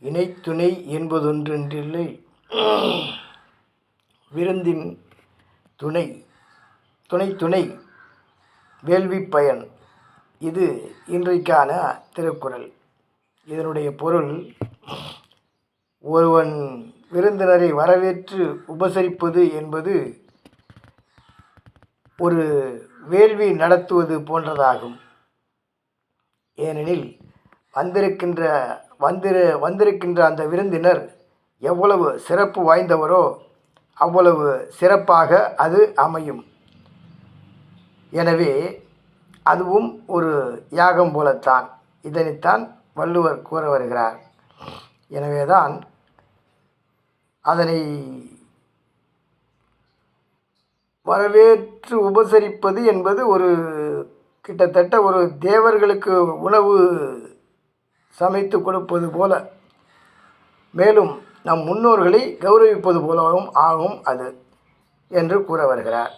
இணைத்துணை என்பதொன்றில்லை. விருந்தின் துணை துணை வேள்விப் பயன். இது இன்றைக்கான திருக்குறள். இதனுடைய பொருள், ஒருவன் விருந்தினரை வரவேற்று உபசரிப்பது என்பது ஒரு வேள்வி நடத்துவது போன்றதாகும். ஏனெனில் வந்திருக்கின்ற அந்த விருந்தினர் எவ்வளவு சிறப்பு வாய்ந்தவரோ அவ்வளவு சிறப்பாக அது அமையும். எனவே அதுவும் ஒரு யாகம் போலத்தான். இதனைத்தான் வள்ளுவர் கூற வருகிறார். எனவேதான் அதனை வரவேற்று உபசரிப்பது என்பது ஒரு கிட்டத்தட்ட ஒரு தேவர்களுக்கு உணவு சமைத்து கொடுப்பது போல, மேலும் நம் முன்னோர்களை கௌரவிப்பது போலவும் ஆகும் அது என்று கூற வருகிறார்.